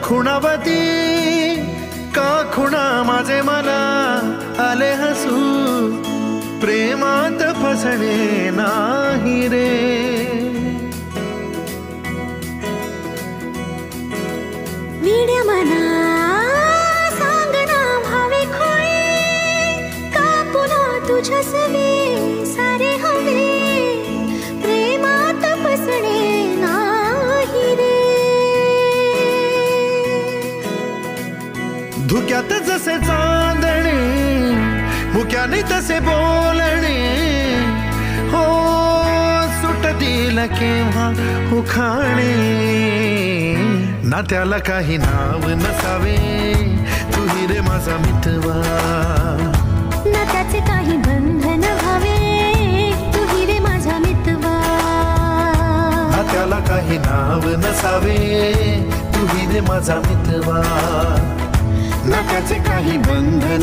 खुणावती का खुणा माझे मला आले हसू प्रेमात फसणे नाही रे मीड्या मना सांगना भावे खोळे का पुन्हा तुझ्या सवे सारे हवे प्रेमात फसणे नाही रे धुक्यात जसे चांदणे मुक्याने तसे बोलणे हो सुटतील केव्हा उखाणे ना त्याला काही नाव नसावे तू रे माझा मितवा ना त्याचे काही बंधन व्हावे तू रे माझा मितवा ना त्याला काही नाव नसावे तू रे माझा मितवा ना त्याचे काही बंधन